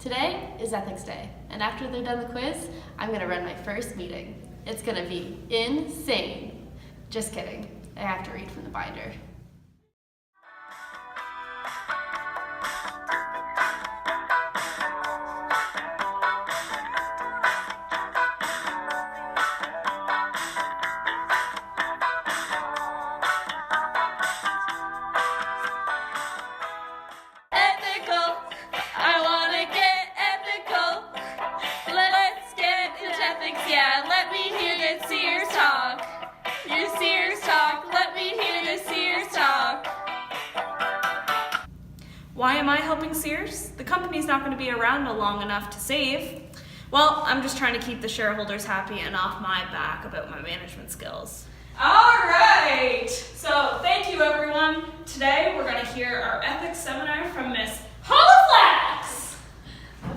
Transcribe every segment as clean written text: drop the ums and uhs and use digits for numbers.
Today is Ethics Day, and after they're done the quiz, I'm going to run my first meeting. It's going to be insane. Just kidding. I have to read from the binder. Yeah, let me hear the Sears talk. Your Sears talk, let me hear the Sears talk. Why am I helping Sears? The company's not going to be around long enough to save. Well, I'm just trying to keep the shareholders happy and off my back about my management skills. All right, so thank you everyone. Today we're going to hear our ethics seminar from Miss Holoflax.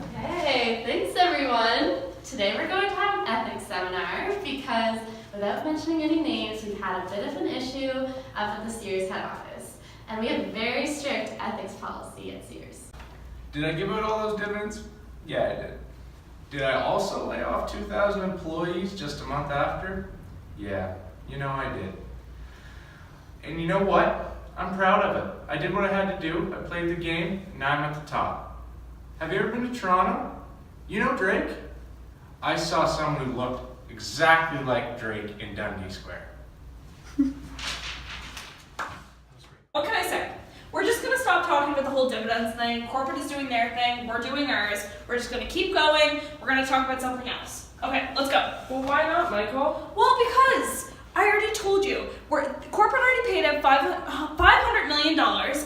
Okay, thanks everyone. Today we're going to have an ethics seminar because, without mentioning any names, we've had a bit of an issue up at the Sears head office. And we have very strict ethics policy at Sears. Did I give out all those dividends? Yeah, I did. Did I also lay off 2,000 employees just a month after? Yeah, I did. And you know what? I'm proud of it. I did what I had to do. I played the game, and now I'm at the top. Have you ever been to Toronto? You know Drake? I saw someone who looked exactly like Drake in Dundee Square. What can I say? We're just going to stop talking about the whole dividends thing. Corporate is doing their thing. We're doing ours. We're just going to keep going. We're going to talk about something else. Okay, let's go. Well, why not, Michael? Well, because I already told you, corporate already paid out $500 million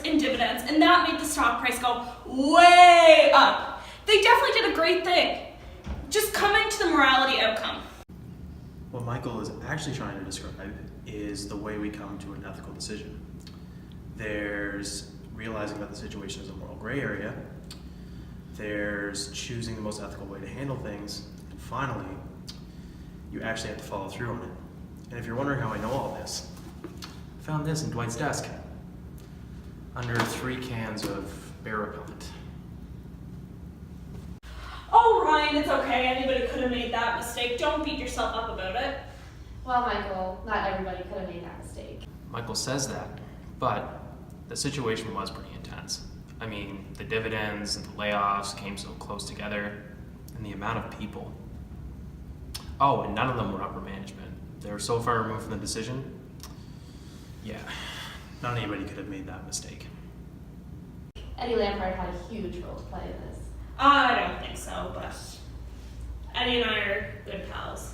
in dividends, and that made the stock price go way up. They definitely did a great thing. Just coming to the morality outcome. What Michael is actually trying to describe is the way we come to an ethical decision. There's realizing that the situation is a moral gray area. There's choosing the most ethical way to handle things. And finally, you actually have to follow through on it. And if you're wondering how I know all this, I found this in Dwight's desk under 3 cans of bear repellent. Oh, Ryan, it's okay. Anybody could have made that mistake. Don't beat yourself up about it. Well, Michael, not everybody could have made that mistake. Michael says that, but the situation was pretty intense. I mean, the dividends and the layoffs came so close together, and the amount of people. Oh, and none of them were upper management. They were so far removed from the decision. Yeah, not anybody could have made that mistake. Eddie Lampard had a huge role to play in this. I don't think so, but Eddie and I are good pals.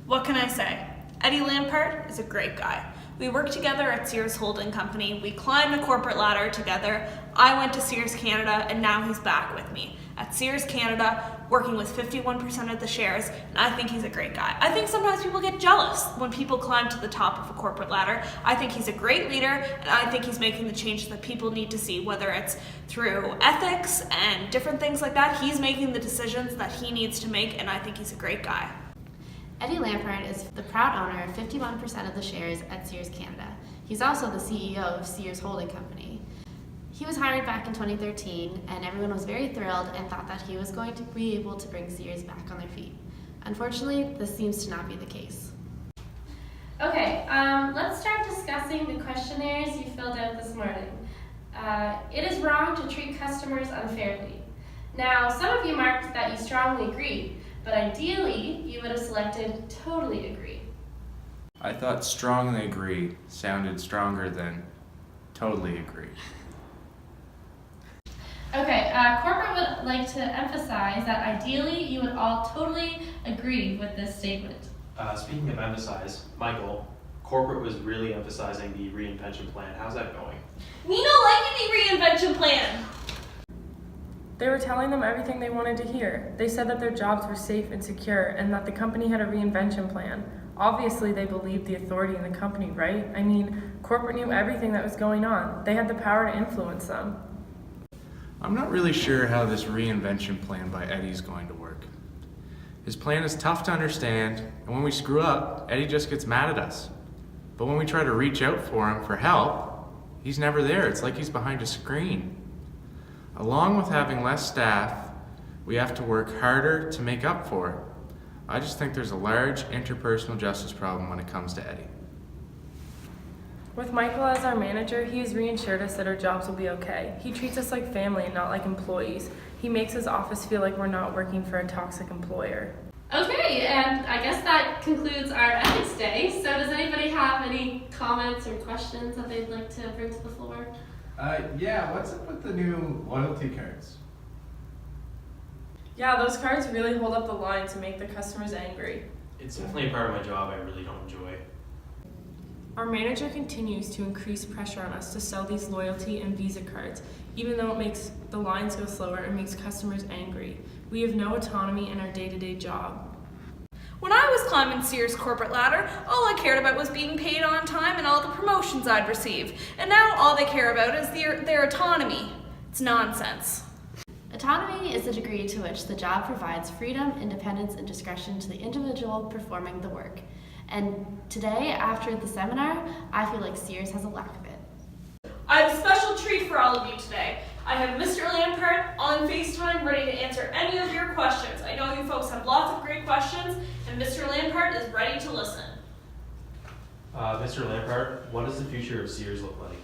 What can I say? Eddie Lampard is a great guy. We worked together at Sears Holding Company. We climbed the corporate ladder together. I went to Sears Canada, and now he's back with me at Sears Canada, working with 51% of the shares, and I think he's a great guy. I think sometimes people get jealous when people climb to the top of a corporate ladder. I think he's a great leader, and I think he's making the change that people need to see, whether it's through ethics and different things like that. He's making the decisions that he needs to make, and I think he's a great guy. Eddie Lampard is the proud owner of 51% of the shares at Sears Canada. He's also the CEO of Sears Holding Company. He was hired back in 2013, and everyone was very thrilled and thought that he was going to be able to bring Sears back on their feet. Unfortunately, this seems to not be the case. Okay, let's start discussing the questionnaires you filled out this morning. It is wrong to treat customers unfairly. Now, some of you marked that you strongly agree, but ideally, you would have selected totally agree. I thought strongly agree sounded stronger than totally agree. Okay, corporate would like to emphasize that ideally you would all totally agree with this statement. Speaking of emphasize, Michael, corporate was really emphasizing the reinvention plan. How's that going? We don't like any reinvention plan. They were telling them everything they wanted to hear. They said that their jobs were safe and secure and that the company had a reinvention plan. Obviously, they believed the authority in the company, right? I mean, corporate knew everything that was going on. They had the power to influence them. I'm not really sure how this reinvention plan by Eddie is going to work. His plan is tough to understand, and when we screw up, Eddie just gets mad at us. But when we try to reach out for him for help, he's never there. It's like he's behind a screen. Along with having less staff, we have to work harder to make up for it. I just think there's a large interpersonal justice problem when it comes to Eddie. With Michael as our manager, he has reassured us that our jobs will be okay. He treats us like family and not like employees. He makes his office feel like we're not working for a toxic employer. Okay, and I guess that concludes our ethics day. So does anybody have any comments or questions that they'd like to bring to the floor? Yeah, what's up with the new loyalty cards? Yeah, those cards really hold up the line to make the customers angry. It's definitely a part of my job I really don't enjoy. Our manager continues to increase pressure on us to sell these loyalty and Visa cards, even though it makes the lines go slower and makes customers angry. We have no autonomy in our day-to-day job. When I was climbing Sears' corporate ladder, all I cared about was being paid on time and all the promotions I'd receive. And now all they care about is their autonomy. It's nonsense. Autonomy is the degree to which the job provides freedom, independence, and discretion to the individual performing the work. And today, after the seminar, I feel like Sears has a lack of it. I have a special treat for all of you today. I have Mr. Lampert on FaceTime ready to answer any of your questions. I know you folks have lots of great questions, and Mr. Lampert is ready to listen. Mr. Lampard, what does the future of Sears look like?